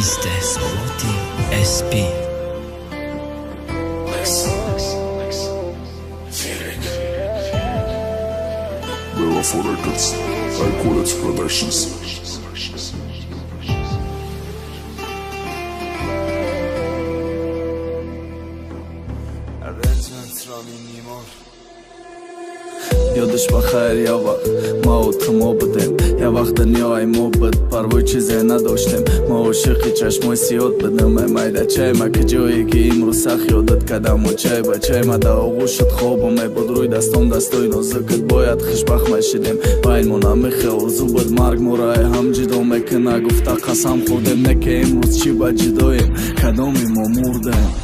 استحصالاتی SP Before Records, I call it Productions. یادش بخیر یا وقت ما و تو ما بودیم یا وقت دنیای ما بود پروای چیزی نداشتیم ما عاشقی چشمای سیاد بدم میده چه ما که جایی که امروز سخت یادت کردم و چه بچه ما در آغوشت خوابم بود روی دستام دستای نازکت باید خوشبخت میشیدیم بینمون همیشه آرزو بود مرگ ما را هم جدا میکنه گفته قسم خوردیم نه که امروز چی با جداییم کدامی ما مردیم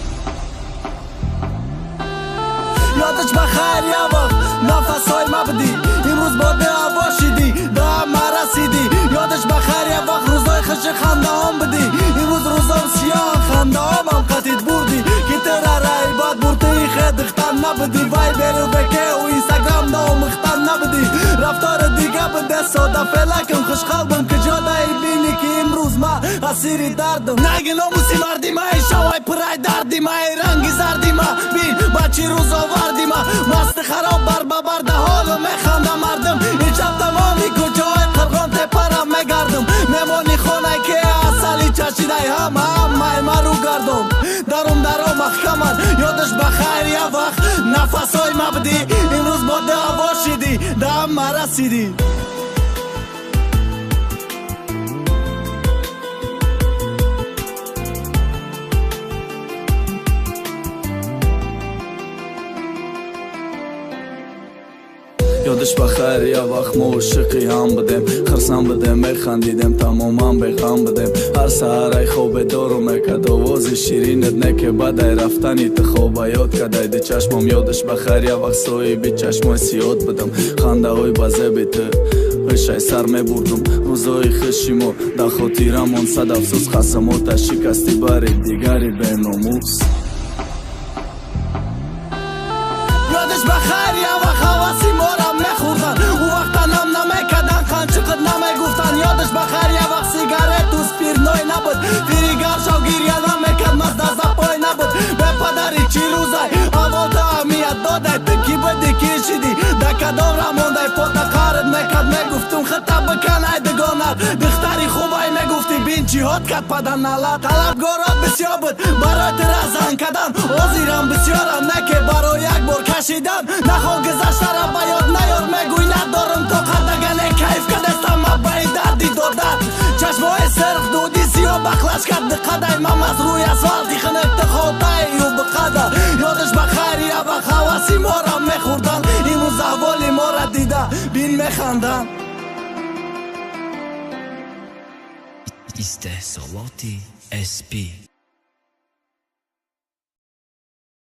یادش بخیر یا وقت نفسای ما بدی امروز باده هوا شدی دا ما رسیدی یادش بخیر یا وقت روزای خوش خنده هم بدی امروز روزا سیاه خنده هم قطید بردی که ترا رای باد برده خید اختن نبدی وای بیرو بکه و اینستاگرام دا هم اختن نبدی رفتار دیگه بده ساده فلکم خوش قلبم که جاده بینی که امروز ما اسیری دردم نگه ناموسی مردی ما شوای پرای دردی ما رنگی زردی ما بین بچی روزا وردی ما مست خراب بر ببرده حالو میخنده مردم این شب تمامی کجای قرغان تپرم میگردم میمانی خونه که اصلی چشیده هم ما رو گردم درم محکمن یادش بخیر یا وقت نفسای ما بدی امروز باده هوا شدی دم ما رسیدی یادش بخیر یا وقت ما عاشقی هم بدیم خرسان بدیم میخندیدیم تماما بیغم بدیم هر سحرای خوب دارو میکد آواز شیرینت نه که بدای رفتنی تو خواب یاد کدای دی چشمم یادش بخیر یا وقت سوی بی چشمای سیاد بدم خنده های بزه بی تو هشای سر میبردم روزای خوشی ما در خاطرمون صد افسوس خسمات شکستی باری دیگری به ناموس یادش بخیر یا وقت حواسی ما را میخوردن او وقتا نم نمیکدن خانچقد نمیگفتن یادش بخیر یا وقت سیگارت و سپیرنوی نبود فریگر شو گیریه نمیکد مزد از پای نبود به پدری چی روزای اول تا اهمیت داده تکی بدی کشیدی دکدام را مونده پاتا قارد میکد میگفتم خطا بکنه دگانت دختری خوبای میگفتی بین چی هات کد پدن نلت طلبگارات بسیار بود برای ترزن کدن آزیرم بسیارم نه که برای یک بار کشیدن نخواه گذشته را بیاد نیار میگوی ندارم تا قدگنه کیف کدستم ما باید دردی دادن چشمای سرخ دودی سیاه بخلش کرد قدای مم از روی اسفالتی خنکت خواهده و بقدر یادش بخیر یا وقت حواسی ما را میخوردن امروز احوالی ما را دیده بین میخندن استحصالاتی SP